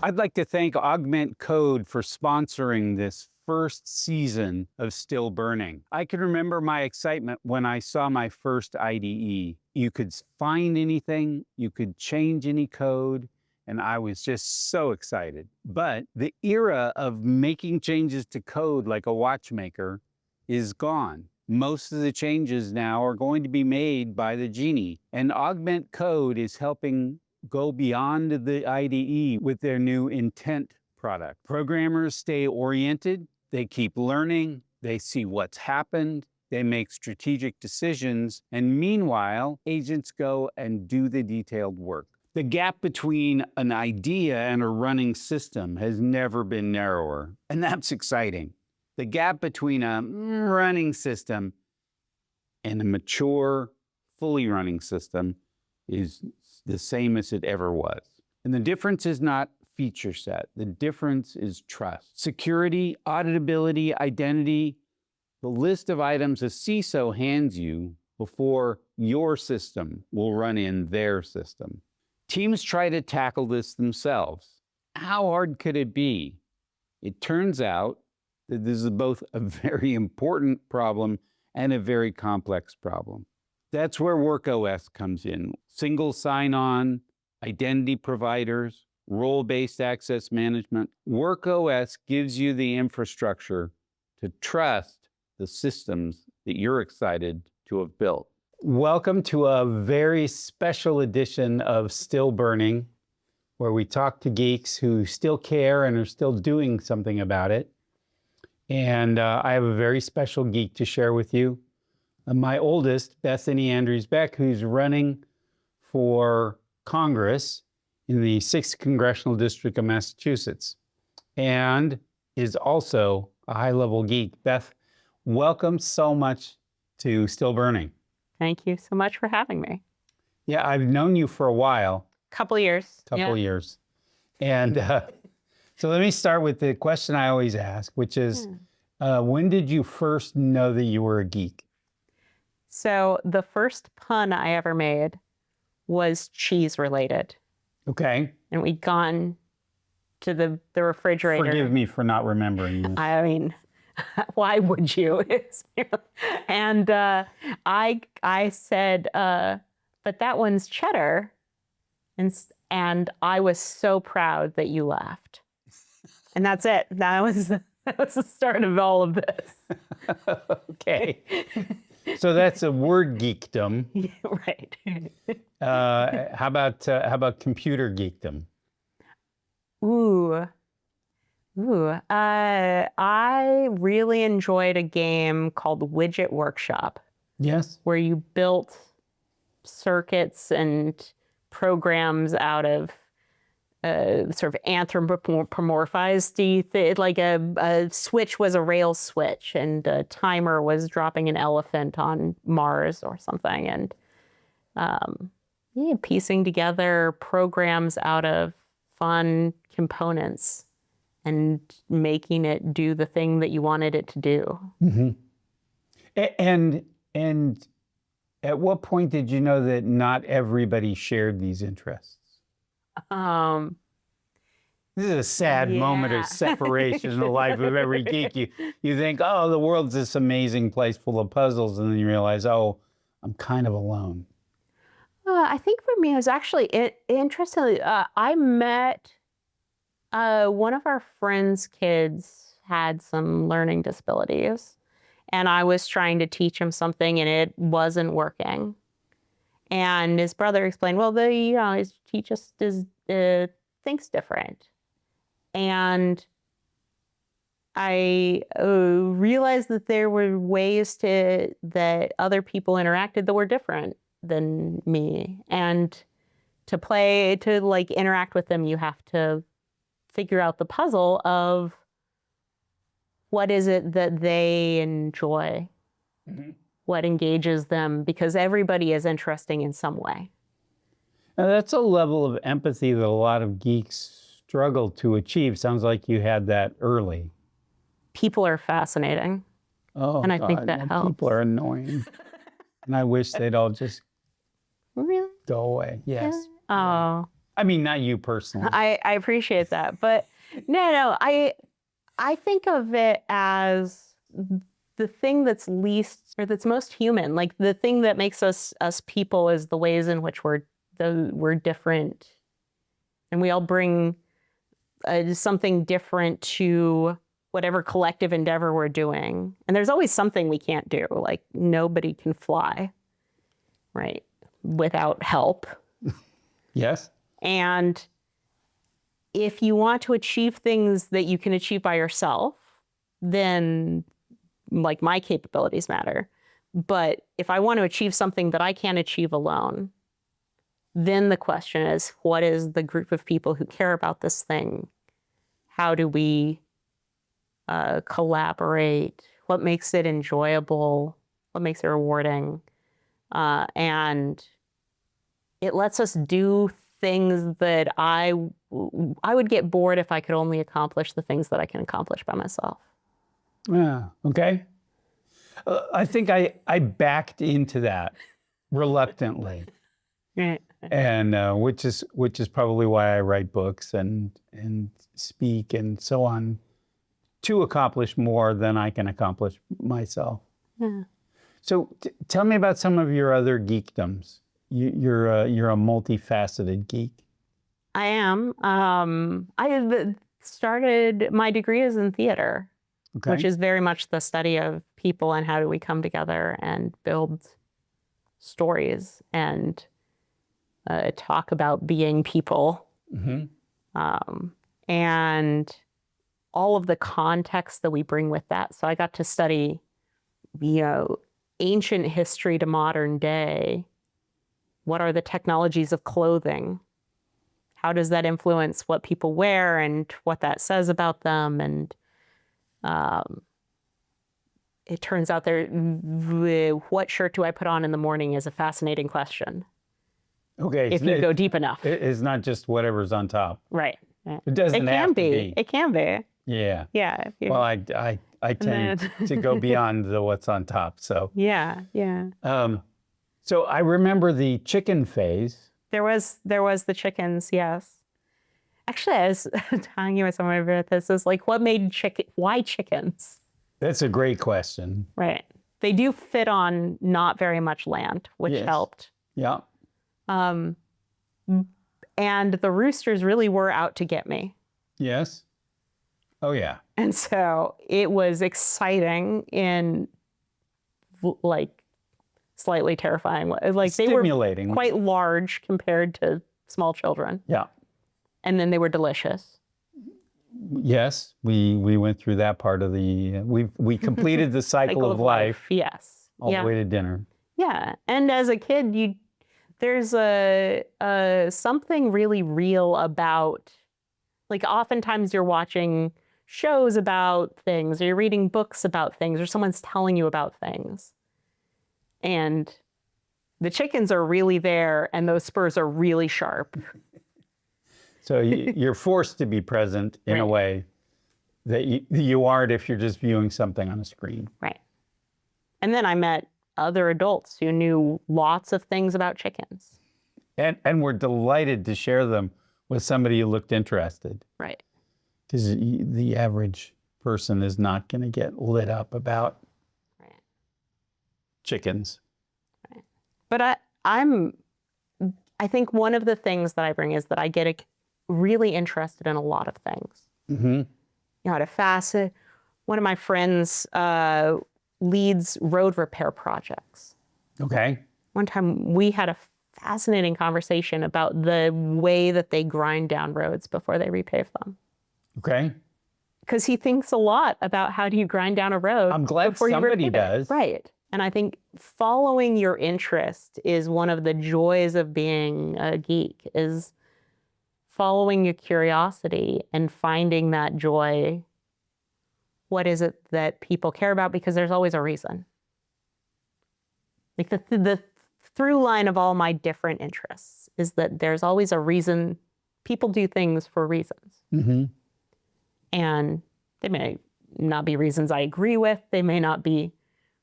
I'd like to thank Augment Code for sponsoring this first season of Still Burning. I can remember my excitement when I saw my first IDE. You could find anything, you could change any code, and I was just so excited. But the era of making changes to code like a watchmaker is gone. Most of the changes now are going to be made by the Genie, and Augment Code is helping go beyond the IDE with their new intent product. Programmers stay oriented, they keep learning, they see what's happened, they make strategic decisions, and meanwhile, agents go and do the detailed work. The gap between an idea and a running system has never been narrower, and that's exciting. The gap between a running system and a mature, fully running system is the same as it ever was. And the difference is not feature set. The difference is trust. Security, auditability, identity, the list of items a CISO hands you before your system will run in their system. Teams try to tackle this themselves. How hard could it be? It turns out that this is both a very important problem and a very complex problem. That's where WorkOS comes in. Single sign-on, identity providers, role-based access management. WorkOS gives you the infrastructure to trust the systems that you're excited to have built. Welcome to a very special edition of Still Burning, where we talk to geeks who still care and are still doing something about it. And I have a very special geek to share with you. My oldest, Beth Andres-Beck, who's running for Congress in the 6th Congressional District of Massachusetts, and is also a high-level geek. Beth, welcome so much to Still Burning. Thank you so much for having me. Yeah, I've known you for a while. Couple of years. Years. And so let me start with the question I always ask, which is, when did you first know that you were a geek? So the first pun I ever made was cheese related. Okay. And we'd gone to the refrigerator. Forgive me for not remembering this. I mean, why would you? And I said, but that one's cheddar. And I was so proud that you laughed. And that's it. That was the start of all of this. Okay. So that's a word geekdom. Yeah, right. How about computer geekdom? I really enjoyed a game called Widget Workshop. Yes. Where you built circuits and programs out of sort of anthropomorphized, like a switch was a rail switch and a timer was dropping an elephant on Mars or something. And piecing together programs out of fun components and making it do the thing that you wanted it to do. Mm-hmm. And at what point did you know that not everybody shared these interests? This is a sad moment of separation in the life of every geek. You think, oh, the world's this amazing place full of puzzles, and then you realize, oh, I'm kind of alone. I think for me, it was actually interestingly, I met one of our friends' kids had some learning disabilities, and I was trying to teach him something, and it wasn't working. And his brother explained, well, he just thinks different. And I realized that there were ways that other people interacted that were different than me. And to interact with them, you have to figure out the puzzle of what is it that they enjoy. Mm-hmm. What engages them, because everybody is interesting in some way. Now, that's a level of empathy that a lot of geeks struggle to achieve. Sounds like you had that early. People are fascinating. Oh, and I think that helps. People are annoying. And I wish they'd all just really go away. Yes. Oh. I mean, not you personally. I appreciate that. But no, I think of it as the thing that's least or that's most human. Like the thing that makes us people is the ways in which we're different, and we all bring something different to whatever collective endeavor we're doing. And there's always something we can't do. Like nobody can fly, right, without help. Yes. And if you want to achieve things that you can achieve by yourself, then like my capabilities matter. But if I want to achieve something that I can't achieve alone, then the question is, what is the group of people who care about this thing? How do we collaborate? What makes it enjoyable? What makes it rewarding? And it lets us do things that I would get bored if I could only accomplish the things that I can accomplish by myself. Yeah. Okay. I think I backed into that reluctantly, Right. and which is probably why I write books and speak and so on, to accomplish more than I can accomplish myself. Yeah. So tell me about some of your other geekdoms. You're a multifaceted geek. I am. I started, my degree is in theater, Okay. which is very much the study of people and how do we come together and build stories and talk about being people. Mm-hmm. And all of the context that we bring with that. So I got to study, ancient history to modern day. What are the technologies of clothing? How does that influence what people wear and what that says about them? And it turns out what shirt do I put on in the morning is a fascinating question. Okay. If you go deep enough. It's not just whatever's on top. Right. It doesn't have to be. It can be. Yeah. Yeah. Well, I tend to go beyond the what's on top. So Yeah. so I remember the chicken phase. There was the chickens, yes. Actually, I was telling you with someone about this, is like, what made why chickens? That's a great question. Right. They do fit on not very much land, which Yes. helped. Yeah. And the roosters really were out to get me. Yes. Oh, yeah. And so it was exciting in like slightly terrifying. Like they were Stimulating. quite large compared to small children. Yeah. And then they were delicious. Yes, we went through that part of the we completed the cycle of life Yes. all the way to dinner. Yeah. And as a kid, there's a something really real about, like, oftentimes you're watching shows about things, or you're reading books about things, or someone's telling you about things. And the chickens are really there, and those spurs are really sharp. So you're forced to be present in a way that you aren't if you're just viewing something on a screen. Right. And then I met other adults who knew lots of things about chickens. And we're delighted to share them with somebody who looked interested. Right. Because the average person is not going to get lit up about chickens. Right. But I think one of the things that I bring is that I get really interested in a lot of things. Mm-hmm. At a facet. One of my friends leads road repair projects. Okay. One time we had a fascinating conversation about the way that they grind down roads before they repave them. Okay. Because he thinks a lot about how do you grind down a road. I'm glad somebody does. Right. And I think following your interest is one of the joys of being a geek, is following your curiosity and finding that joy. What is it that people care about? Because there's always a reason. Like the through line of all my different interests is that there's always a reason. People do things for reasons. Mm-hmm. And they may not be reasons I agree with. They may not be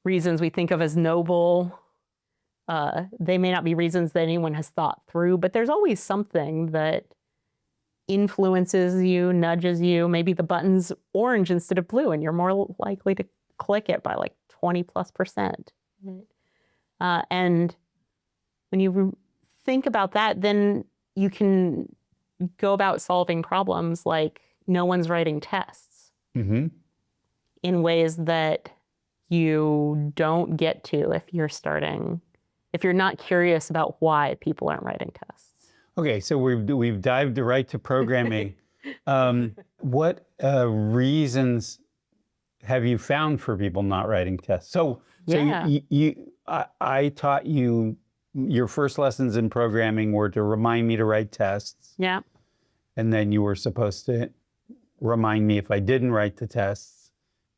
reasons we think of as noble. They may not be reasons that anyone has thought through, but there's always something that influences you, nudges you. Maybe the button's orange instead of blue, and you're more likely to click it by like 20+%. And when you think about that, then you can go about solving problems like no one's writing tests Mm-hmm. in ways that you don't get to if you're not curious about why people aren't writing tests. Okay, so we've dived right to programming. What reasons have you found for people not writing tests? So Yeah. I taught you, your first lessons in programming were to remind me to write tests, Yeah. and then you were supposed to remind me if I didn't write the tests.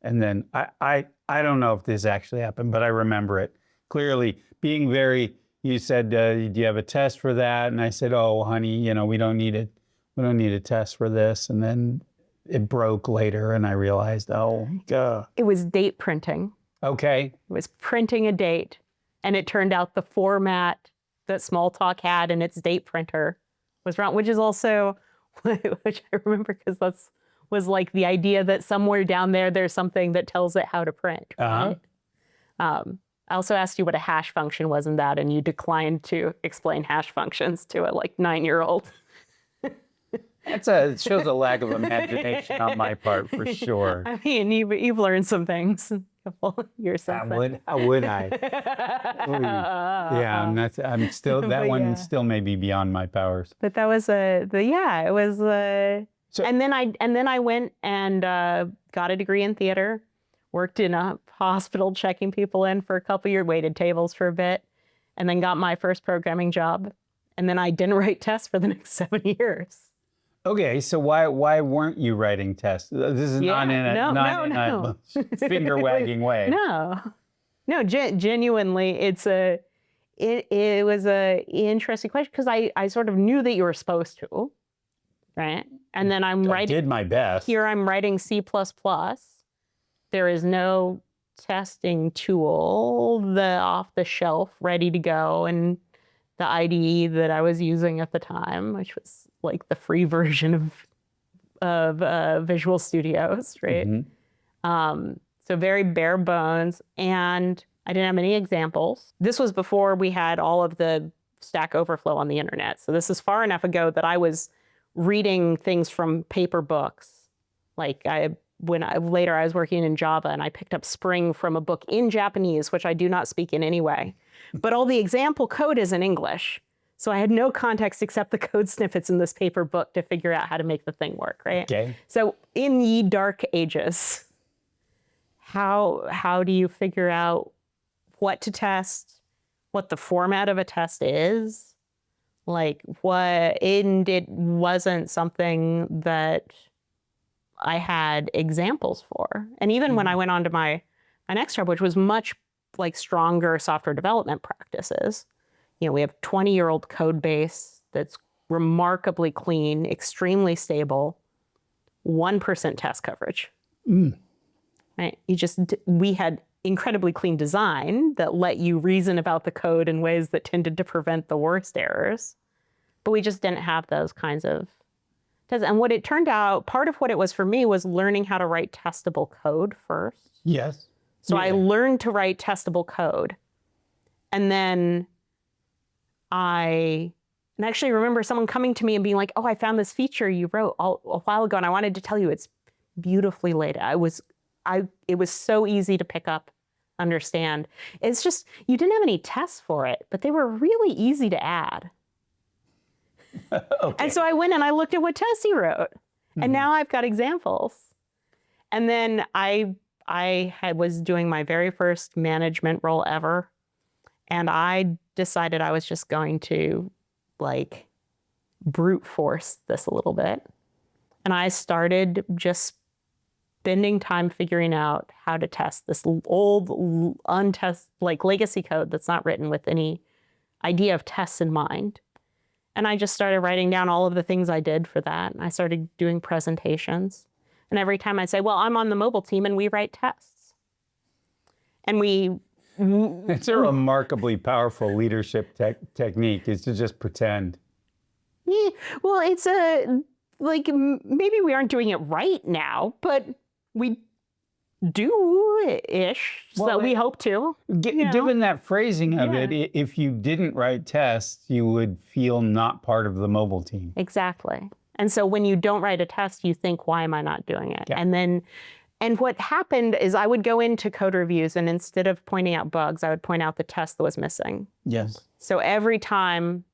And then I don't know if this actually happened, but I remember it clearly being very, you said, do you have a test for that? And I said, oh, honey, we don't need it. We don't need a test for this. And then it broke later and I realized, oh, God. It was date printing. Okay. It was printing a date. And it turned out the format that Smalltalk had in its date printer was wrong, which is also, which I remember because was like the idea that somewhere down there's something that tells it how to print, right? I also asked you what a hash function was in that, and you declined to explain hash functions to a 9-year-old. It shows a lack of imagination on my part, for sure. I mean, you've learned some things a couple years since then. How would I? Yeah, I'm still, that But one yeah. still may be beyond my powers. But that was it was and then I went and got a degree in theater, worked in a hospital checking people in for a couple years, waited tables for a bit, and then got my first programming job. And then I didn't write tests for the next 7 years. Okay, so why weren't you writing tests? This is not in a finger wagging way. No, genuinely, it was a interesting question because I sort of knew that you were supposed to, right? And then I did my best. Here I'm writing C++. There is no testing tool, off the shelf, ready to go, and the IDE that I was using at the time, which was like the free version of Visual Studios, right? Mm-hmm. So very bare bones, and I didn't have any examples. This was before we had all of the Stack Overflow on the internet. So this is far enough ago that I was reading things from paper books. Like later I was working in Java and I picked up Spring from a book in Japanese, which I do not speak in any way. But all the example code is in English. So I had no context except the code snippets in this paper book to figure out how to make the thing work, right? Okay. So in ye dark ages, how do you figure out what to test, what the format of a test is? And it wasn't something that I had examples for. And even when I went on to my next job, which was much stronger software development practices, we have 20-year-old code base that's remarkably clean, extremely stable, 1% test coverage. Right? We had incredibly clean design that let you reason about the code in ways that tended to prevent the worst errors. But we just didn't have those kinds of tests. And what it turned out, part of what it was for me was learning how to write testable code first. Yes. So I learned to write testable code. And then I actually remember someone coming to me and being like, oh, I found this feature you wrote a while ago, and I wanted to tell you it's beautifully laid out. It was so easy to pick up, understand. It's just, you didn't have any tests for it, but they were really easy to add. Okay. And so I went and I looked at what tests he wrote. And now I've got examples. And then I was doing my very first management role ever. And I decided I was just going to brute force this a little bit. And I started just spending time figuring out how to test this old, legacy code that's not written with any idea of tests in mind. And I just started writing down all of the things I did for that. And I started doing presentations. And every time I'd say, well, I'm on the mobile team and we write tests. And It's a remarkably powerful leadership technique, is to just pretend. Yeah, well, it's maybe we aren't doing it right now, but we do-ish, so Well, we hope to. Given that phrasing of it, if you didn't write tests, you would feel not part of the mobile team. Exactly. And so when you don't write a test, you think, why am I not doing it? Yeah. And what happened is I would go into code reviews, and instead of pointing out bugs, I would point out the test that was missing. Yes. So every time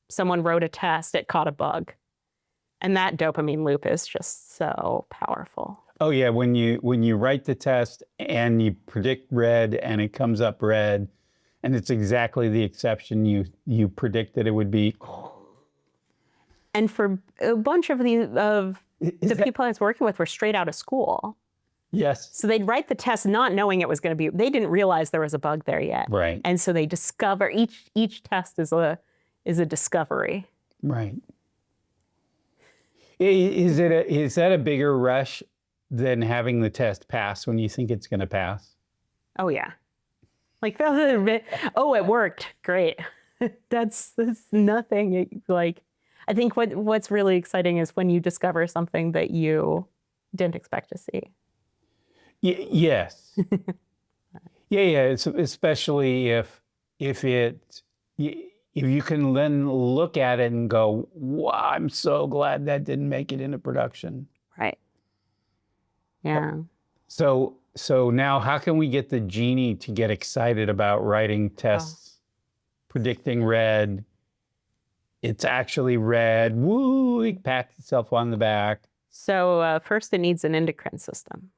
someone wrote a test, it caught a bug. And that dopamine loop is just so powerful. Oh yeah, when you write the test and you predict red and it comes up red, and it's exactly the exception you predicted it would be. And for a bunch of the people I was working with were straight out of school. Yes. So they'd write the test not knowing it was going to be, they didn't realize there was a bug there yet. Right. And so they discover, each test is a discovery. Right. Is that a bigger rush than having the test pass when you think it's going to pass? Oh yeah. Like, oh, it worked. Great. That's nothing. Like, I think what's really exciting is when you discover something that you didn't expect to see. Yes. Yeah. It's especially if you can then look at it and go, wow, I'm so glad that didn't make it into production. Right. Yeah. So now how can we get the genie to get excited about writing tests, predicting red? It's actually red. Woo, it pats itself on the back. So first it needs an endocrine system.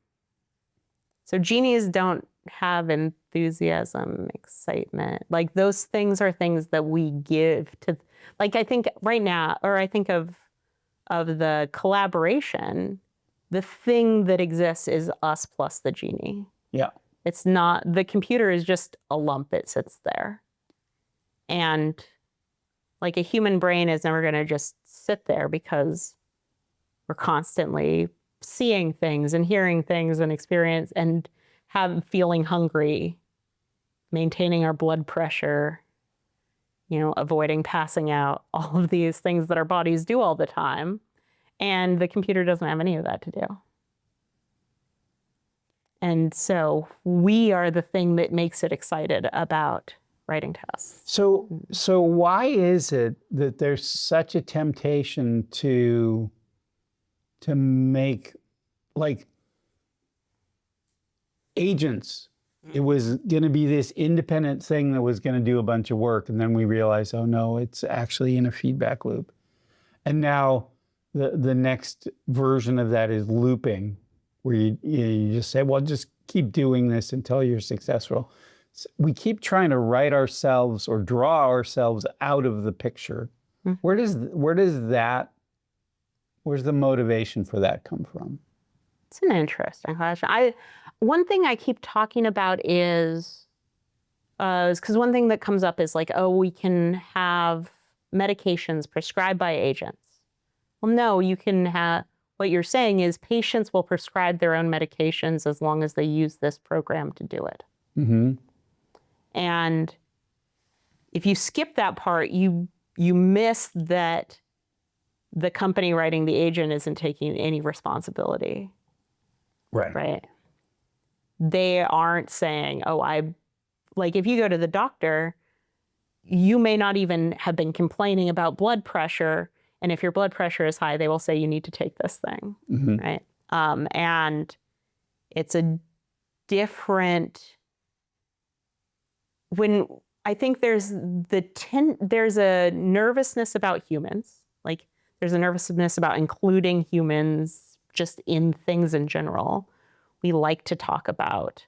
So genies don't have enthusiasm, excitement. Like, those things are things that we give to, like, I think right now, or I think of the collaboration, the thing that exists is us plus the genie. Yeah. It's not, the computer is just a lump that sits there. And like, a human brain is never going to just sit there, because we're constantly seeing things and hearing things and experience and feeling hungry, maintaining our blood pressure, avoiding passing out, all of these things that our bodies do all the time. And the computer doesn't have any of that to do. And so we are the thing that makes it excited about writing tests. So why is it that there's such a temptation to make, like, agents? It was going to be this independent thing that was going to do a bunch of work, and then we realized, oh no, it's actually in a feedback loop. And now the next version of that is looping, where you just say, well, just keep doing this until you're successful. So we keep trying to write ourselves or draw ourselves out of the picture. Mm-hmm. Where's the motivation for that come from? It's an interesting question. One thing I keep talking about is because one thing that comes up is like, oh, we can have medications prescribed by agents. Well, no, you can have, what you're saying is patients will prescribe their own medications as long as they use this program to do it. Mm-hmm. And if you skip that part, you miss that the company writing the agent isn't taking any responsibility. Right. Right. They aren't saying, oh, like, if you go to the doctor, you may not even have been complaining about blood pressure. And if your blood pressure is high, they will say you need to take this thing. Mm-hmm. Right. And it's a different, when I think there's a nervousness about humans, like, there's a nervousness about including humans just in things in general. We like to talk about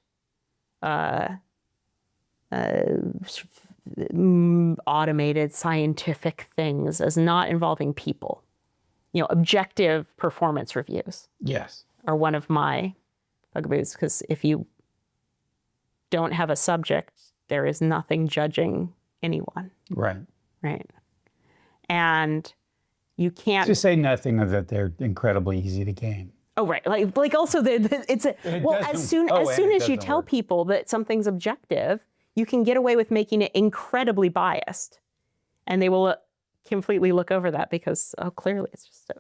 automated scientific things as not involving people. Objective performance reviews. Yes. Are one of my bugaboos, because if you don't have a subject, there is nothing judging anyone. Right. Right. And you can't just say nothing of that they're incredibly easy to game. Oh, right. Like also, as soon as you tell people that something's objective, you can get away with making it incredibly biased, and they will completely look over that because, oh, clearly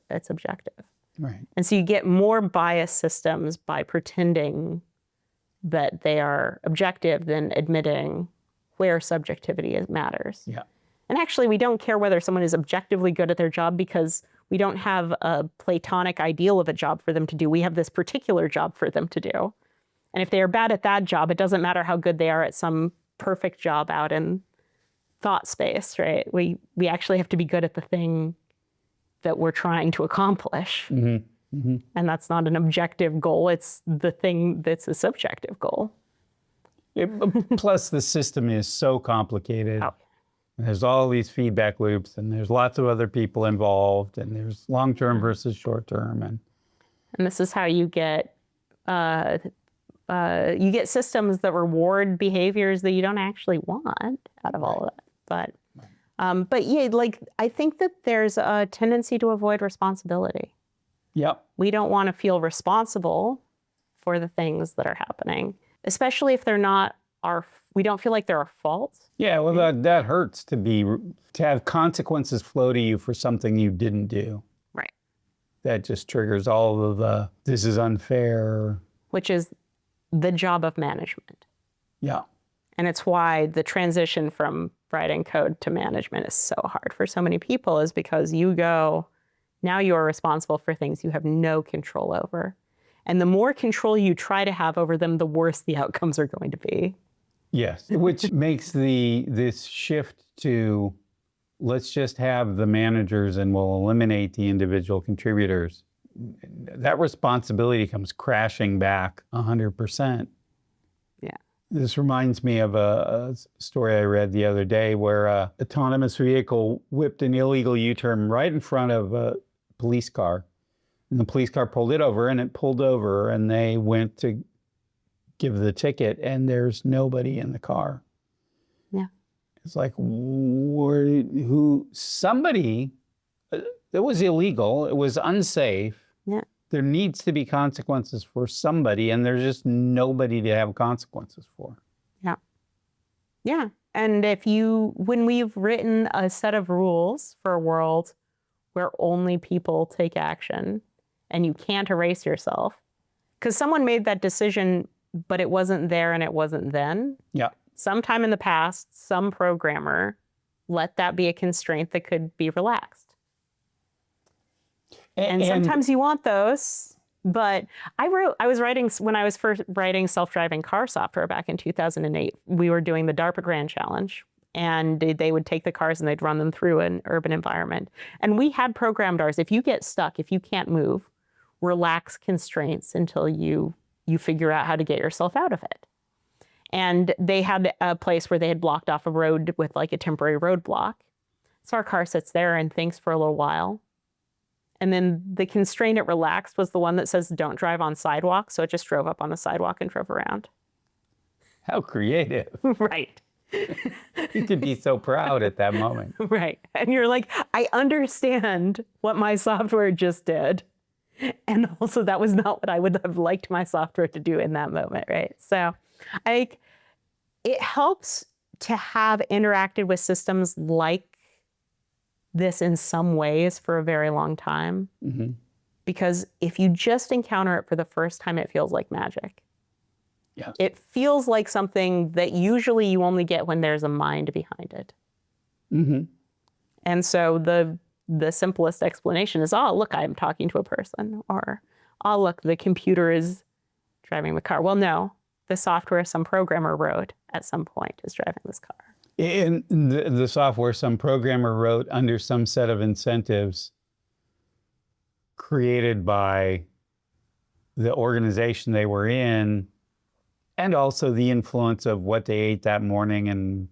it's objective. Right. And so you get more biased systems by pretending that they are objective than admitting where subjectivity matters. Yeah. And actually, we don't care whether someone is objectively good at their job because we don't have a Platonic ideal of a job for them to do. We have this particular job for them to do. And if they are bad at that job, it doesn't matter how good they are at some perfect job out in thought space, right? We actually have to be good at the thing that we're trying to accomplish. Mm-hmm. Mm-hmm. And that's not an objective goal. It's the thing that's a subjective goal. Plus, the system is so complicated. Oh. There's all these feedback loops, and there's lots of other people involved, and there's long-term versus short-term. And this is how you get systems that reward behaviors that you don't actually want out of all of that. But yeah, like I think that there's a tendency to avoid responsibility. Yep. We don't want to feel responsible for the things that are happening, especially if they're not we don't feel like they're our fault. Yeah, well, that hurts to have consequences flow to you for something you didn't do. Right. That just triggers all of this is unfair. Which is the job of management. Yeah. And it's why the transition from writing code to management is so hard for so many people, is because now you are responsible for things you have no control over. And the more control you try to have over them, the worse the outcomes are going to be. Yes, which makes this shift to let's just have the managers and we'll eliminate the individual contributors. That responsibility comes crashing back 100%. Yeah. This reminds me of a story I read the other day where an autonomous vehicle whipped an illegal U-turn right in front of a police car. And the police car pulled it over, and it pulled over, and they went to give the ticket, and there's nobody in the car. Yeah. It's like, somebody, it was illegal, it was unsafe. Yeah. There needs to be consequences for somebody, and there's just nobody to have consequences for. Yeah. Yeah. And when we've written a set of rules for a world where only people take action and you can't erase yourself, because someone made that decision, but it wasn't there and it wasn't then. Yeah. Sometime in the past, some programmer let that be a constraint that could be relaxed. And sometimes you want those, but when I was first writing self-driving car software back in 2008, we were doing the DARPA Grand Challenge, and they would take the cars and they'd run them through an urban environment. And we had programmed ours. If you get stuck, if you can't move, relax constraints until you figure out how to get yourself out of it. And they had a place where they had blocked off a road with like a temporary roadblock. So our car sits there and thinks for a little while. And then the constraint it relaxed was the one that says, don't drive on sidewalk. So it just drove up on the sidewalk and drove around. How creative. Right. You could be so proud at that moment. Right. And you're like, I understand what my software just did. And also that was not what I would have liked my software to do in that moment, right? So it helps to have interacted with systems like this in some ways for a very long time. Mm-hmm. Because if you just encounter it for the first time, it feels like magic. Yeah. It feels like something that usually you only get when there's a mind behind it. Mm-hmm. And so the simplest explanation is, oh, look, I'm talking to a person. Or, oh, look, the computer is driving the car. Well, no, the software some programmer wrote at some point is driving this car. And the software some programmer wrote under some set of incentives created by the organization they were in, and also the influence of what they ate that morning and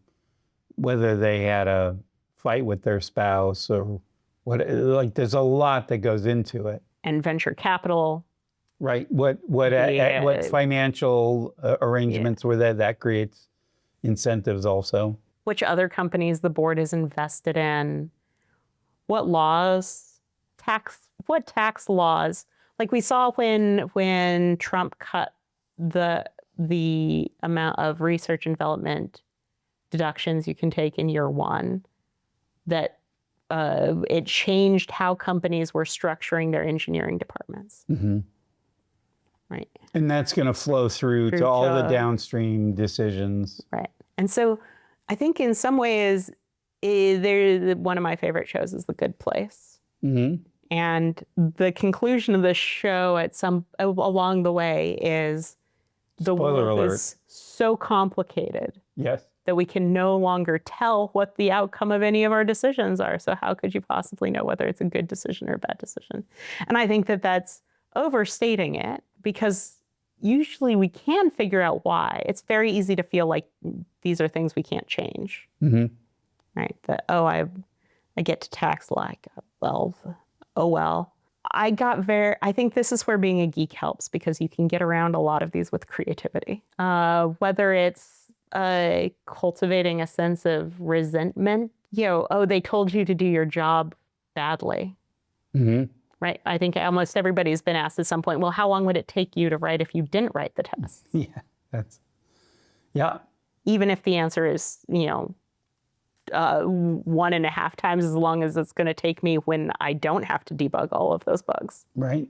whether they had a fight with their spouse or what. Like, there's a lot that goes into it. And venture capital. Right. What financial arrangements were there that creates incentives also? Which other companies the board is invested in? What laws? What tax laws? Like we saw when Trump cut the amount of research and development deductions you can take in year one, that it changed how companies were structuring their engineering departments. Right. And that's going to flow through to all the downstream decisions. Right. And so I think in some ways, one of my favorite shows is The Good Place. And the conclusion of the show along the way is the world is so complicated. Yes. That we can no longer tell what the outcome of any of our decisions are. So how could you possibly know whether it's a good decision or a bad decision? And I think that that's overstating it, because usually we can figure out why. It's very easy to feel like these are things we can't change. Right? That, I get to tax like 12. Oh, well. I think this is where being a geek helps, because you can get around a lot of these with creativity. Whether it's cultivating a sense of resentment, they told you to do your job badly. Right? I think almost everybody's been asked at some point, well, how long would it take you to write if you didn't write the test? Yeah. Even if the answer is, 1.5 times as long as it's going to take me when I don't have to debug all of those bugs. Right.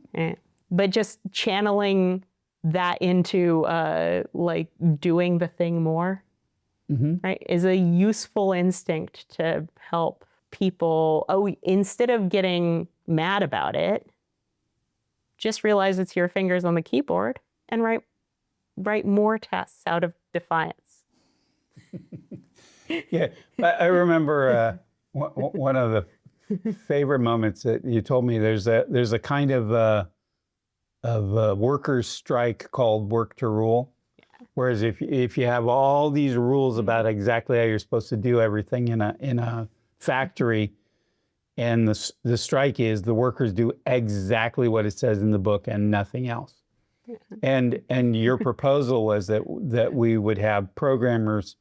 But just channeling that into doing the thing more, right, is a useful instinct to help people. Instead of getting mad about it, just realize it's your fingers on the keyboard and write more tests out of defiance. Yeah, I remember one of the favorite moments that you told me. There's a kind of workers' strike called work to rule. Whereas if you have all these rules about exactly how you're supposed to do everything in a factory, and the strike is the workers do exactly what it says in the book and nothing else. And your proposal was that we would have programmers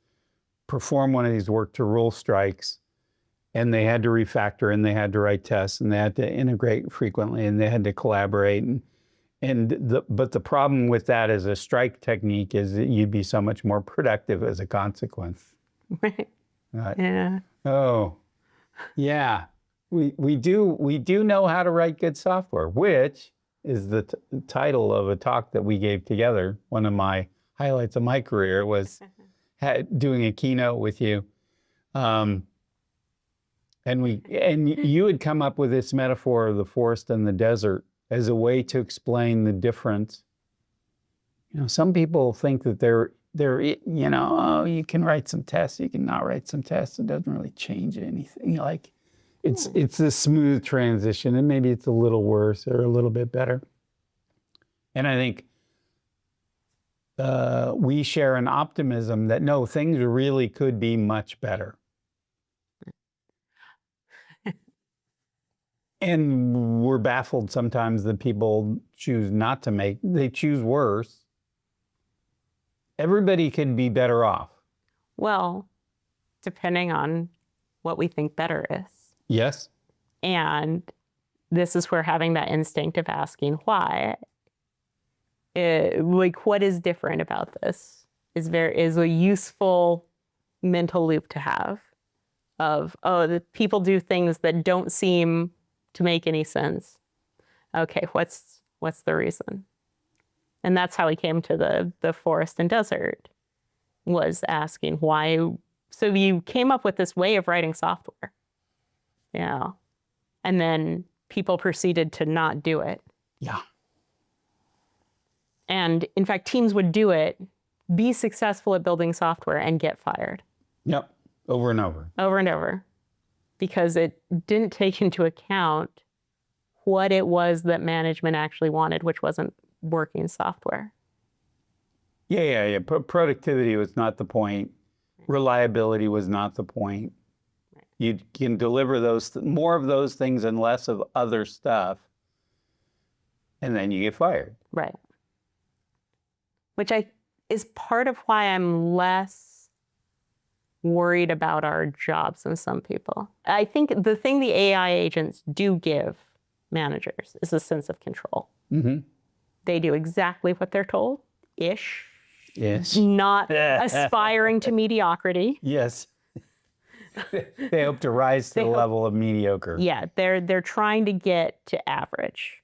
perform one of these work to rule strikes, and they had to refactor, and they had to write tests, and they had to integrate frequently, and they had to collaborate. But the problem with that as a strike technique is that you'd be so much more productive as a consequence. Right. Yeah. Oh, yeah. We do know how to write good software, which is the title of a talk that we gave together. One of my highlights of my career was doing a keynote with you, and you had come up with this metaphor of the forest and the desert as a way to explain the difference. Some people think that you can write some tests, you can not write some tests. It doesn't really change anything. It's this smooth transition, and maybe it's a little worse or a little bit better. And I think we share an optimism that no, things really could be much better. And we're baffled sometimes that people choose not to they choose worse. Everybody could be better off. Well, depending on what we think better is. Yes. And this is where having that instinct of asking why, what is different about this, is a useful mental loop to have of, the people do things that don't seem to make any sense. Okay, what's the reason? And that's how we came to the forest and desert, was asking why. So you came up with this way of writing software. Yeah. And then people proceeded to not do it. Yeah. And in fact, teams would do it, be successful at building software, and get fired. Yep. Over and over. Over and over. Because it didn't take into account what it was that management actually wanted, which wasn't working software. Yeah. Productivity was not the point. Reliability was not the point. Right. You can deliver more of those things and less of other stuff, and then you get fired. Right. Which is part of why I'm less worried about our jobs than some people. I think the thing the AI agents do give managers is a sense of control. They do exactly what they're told, ish. Yes. not aspiring to mediocrity. Yes. They hope to rise to the level of mediocre. Yeah, they're trying to get to average.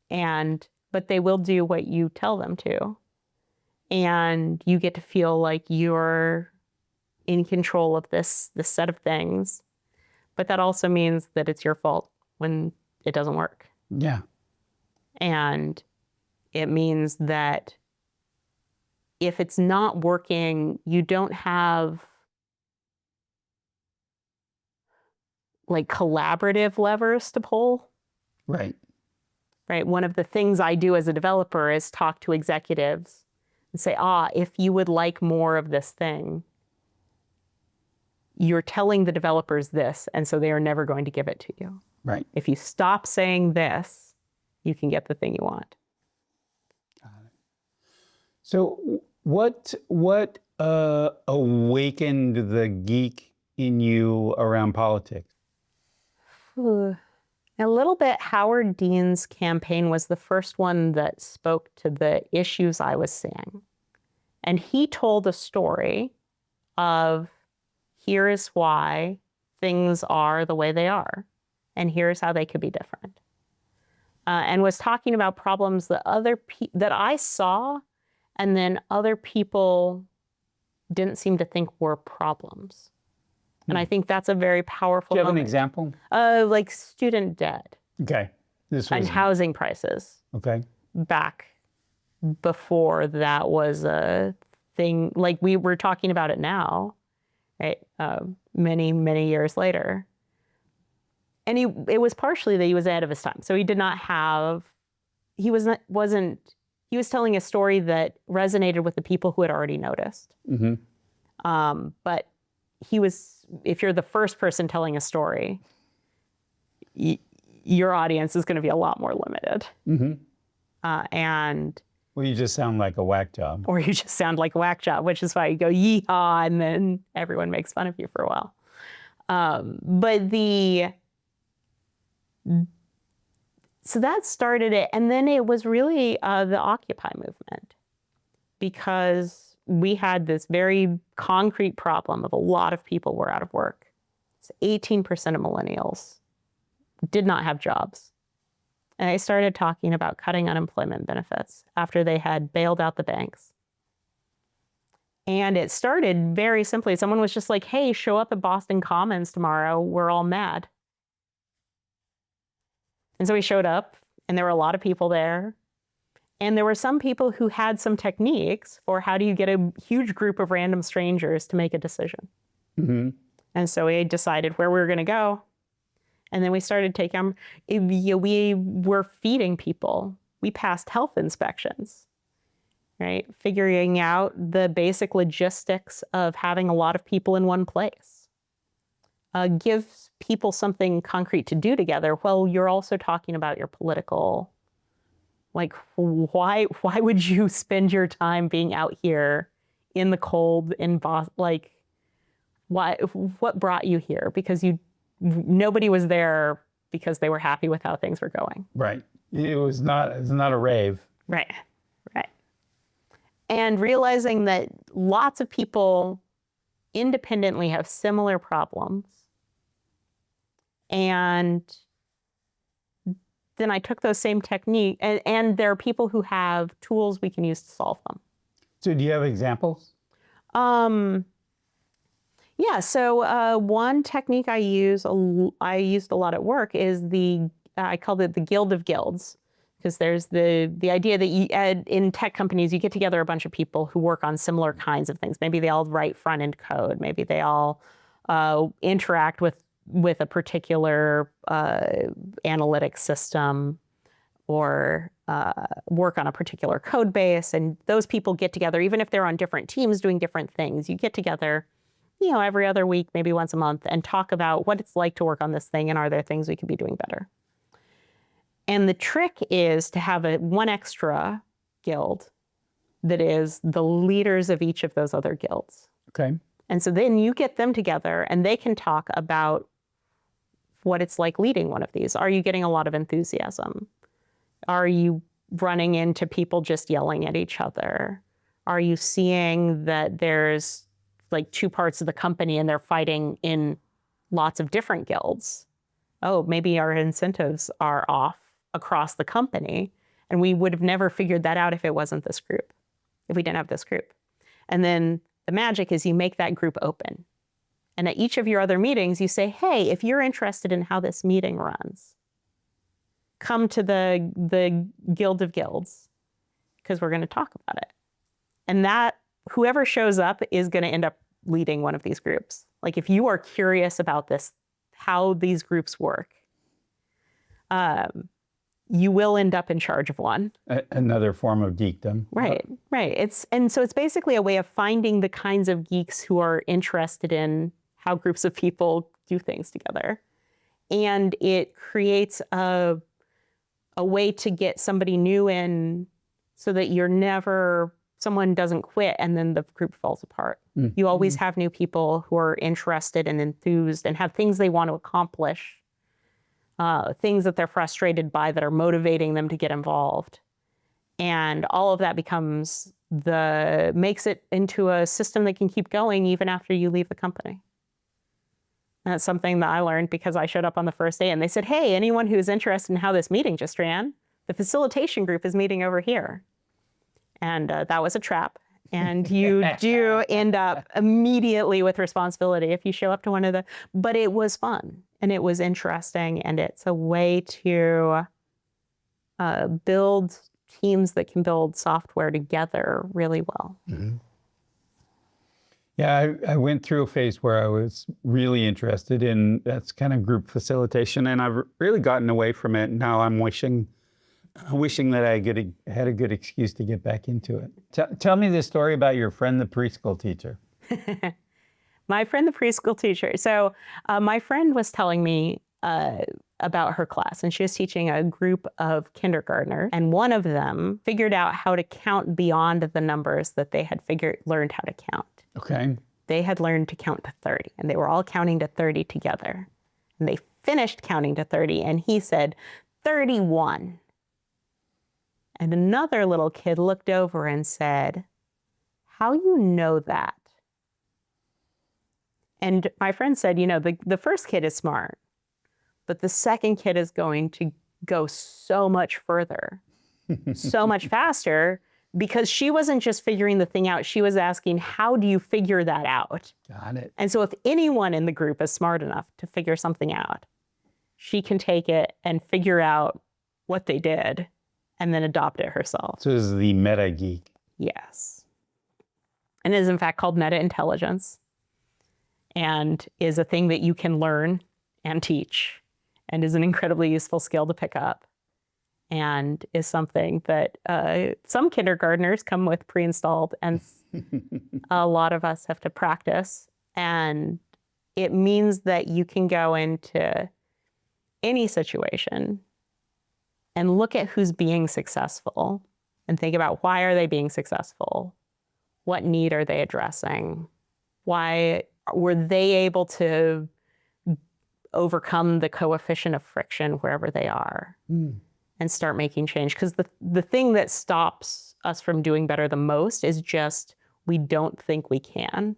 But they will do what you tell them to. And you get to feel like you're in control of this set of things. But that also means that it's your fault when it doesn't work. Yeah. And it means that if it's not working, you don't have like collaborative levers to pull. Right. Right. One of the things I do as a developer is talk to executives and say, if you would like more of this thing, you're telling the developers this, and so they are never going to give it to you. Right. If you stop saying this, you can get the thing you want. Got it. So what awakened the geek in you around politics? A little bit, Howard Dean's campaign was the first one that spoke to the issues I was seeing. And he told a story of, here is why things are the way they are, and here's how they could be different. And was talking about problems that that I saw, and then other people didn't seem to think were problems. And I think that's a very powerful Do you have an moment. example? Like student debt. Okay. And housing prices. Okay. Back before that was a thing, like we were talking about it now, right? Many, many years later. And it was partially that he was ahead of his time. So he did not have, he was telling a story that resonated with the people who had already noticed. Mm-hmm. But if you're the first person telling a story, your audience is going to be a lot more limited. Mm-hmm. Well, you just sound like a whack job. Or you just sound like a whack job, which is why you go yeehaw, and then everyone makes fun of you for a while. So that started it. And then it was really the Occupy movement, because we had this very concrete problem of a lot of people were out of work. So 18% of millennials did not have jobs. And I started talking about cutting unemployment benefits after they had bailed out the banks. And it started very simply. Someone was just like, hey, show up at Boston Commons tomorrow. We're all mad. And so we showed up, and there were a lot of people there. And there were some people who had some techniques for how do you get a huge group of random strangers to make a decision. Mm-hmm. And so we decided where we were going to go. And then we started taking, we were feeding people. We passed health inspections, right? Figuring out the basic logistics of having a lot of people in one place. Give people something concrete to do together. Well, you're also talking about your political, like, why would you spend your time being out here in the cold in Boston? Like, what brought you here? Because nobody was there because they were happy with how things were going. Right. It's not a rave. Right. And realizing that lots of people independently have similar problems. And then I took those same technique, and there are people who have tools we can use to solve them. So do you have examples? Yeah, so one technique I used a lot at work is I called it the Guild of Guilds, because there's the idea that in tech companies, you get together a bunch of people who work on similar kinds of things. Maybe they all write front-end code. Maybe they all interact with a particular analytic system, or work on a particular code base. And those people get together, even if they're on different teams doing different things. You get together, every other week, maybe once a month, and talk about what it's like to work on this thing, and are there things we could be doing better. And the trick is to have one extra guild that is the leaders of each of those other guilds. Okay. And so then you get them together, and they can talk about what it's like leading one of these. Are you getting a lot of enthusiasm? Are you running into people just yelling at each other? Are you seeing that there's like two parts of the company and they're fighting in lots of different guilds? Oh, maybe our incentives are off across the company. And we would have never figured that out if it wasn't this group, if we didn't have this group. And then the magic is you make that group open. And at each of your other meetings, you say, hey, if you're interested in how this meeting runs, come to the Guild of Guilds, because we're going to talk about it. And that whoever shows up is going to end up leading one of these groups. Like if you are curious about this, how these groups work, you will end up in charge of one. Another form of geekdom. Right, right. So it's basically a way of finding the kinds of geeks who are interested in how groups of people do things together. And it creates a way to get somebody new in so that someone doesn't quit and then the group falls apart. You always have new people who are interested and enthused and have things they want to accomplish, things that they're frustrated by that are motivating them to get involved. And all of that makes it into a system that can keep going even after you leave the company. And that's something that I learned because I showed up on the first day and they said, hey, anyone who's interested in how this meeting just ran, the facilitation group is meeting over here. And that was a trap. And you do end up immediately with responsibility if you show up to one of the, but it was fun and it was interesting. And it's a way to build teams that can build software together really well. Mm-hmm. Yeah, I went through a phase where I was really interested in that's kind of group facilitation, and I've really gotten away from it. Now I'm wishing that I had a good excuse to get back into it. Tell me the story about your friend, the preschool teacher. My friend, the preschool teacher. So my friend was telling me about her class, and she was teaching a group of kindergartners, and one of them figured out how to count beyond the numbers that they had learned how to count. Okay. They had learned to count to 30, and they were all counting to 30 together. And they finished counting to 30, and he said, 31. And another little kid looked over and said, how you know that? And my friend said, the first kid is smart, but the second kid is going to go so much further, so much faster, because she wasn't just figuring the thing out. She was asking, how do you figure that out? Got it. And so if anyone in the group is smart enough to figure something out, she can take it and figure out what they did and then adopt it herself. So this is the meta geek. Yes. And it is in fact called meta intelligence and is a thing that you can learn and teach and is an incredibly useful skill to pick up. And is something that some kindergartners come with pre-installed, and a lot of us have to practice. And it means that you can go into any situation and look at who's being successful and think about why are they being successful? What need are they addressing? Why were they able to overcome the coefficient of friction wherever they are? And start making change. Because the thing that stops us from doing better the most is just we don't think we can.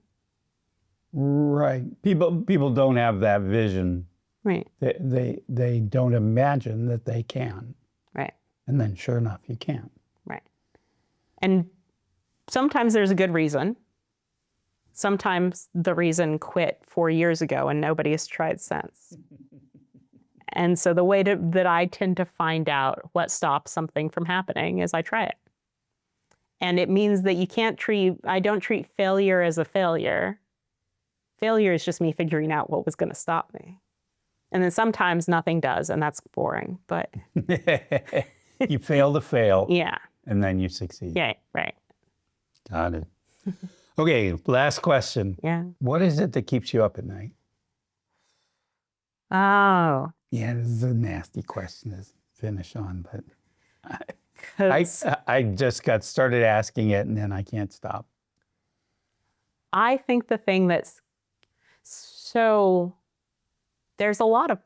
Right. People don't have that vision. Right. They don't imagine that they can. Right. And then sure enough, you can. Right. And sometimes there's a good reason. Sometimes the reason quit 4 years ago and nobody has tried since. And so the way that I tend to find out what stops something from happening is I try it. And it means that I don't treat failure as a failure. Failure is just me figuring out what was going to stop me. And then sometimes nothing does, and that's boring, but. You fail to fail. Yeah. And then you succeed. Yeah, right. Got it. Okay, last question. Yeah. What is it that keeps you up at night? Oh. Yeah, this is a nasty question to finish on, but I just got started asking it and then I can't stop. I think the thing that's there's a lot of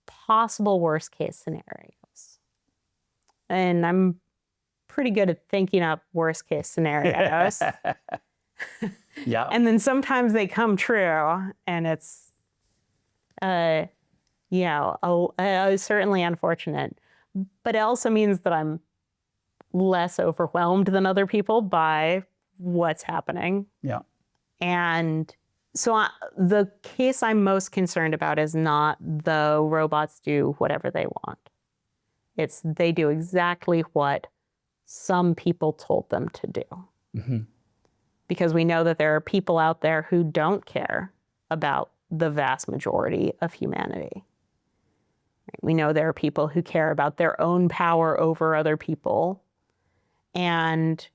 possible worst case scenarios. And I'm pretty good at thinking up worst case scenarios. Yeah. And then sometimes they come true, and it's, certainly unfortunate. But it also means that I'm less overwhelmed than other people by what's happening. Yeah. And so the case I'm most concerned about is not the robots do whatever they want. It's they do exactly what some people told them to do. Mm-hmm. Because we know that there are people out there who don't care about the vast majority of humanity. We know there are people who care about their own power over other people. And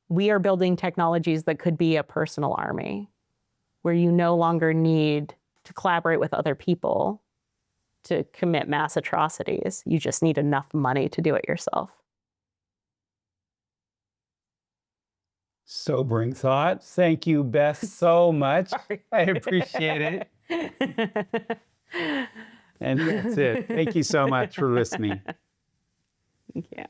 we are building technologies that could be a personal army, where you no longer need to collaborate with other people to commit mass atrocities. You just need enough money to do it yourself. Sobering thought. Thank you, Beth, so much. I appreciate it. And that's it. Thank you so much for listening. Yeah.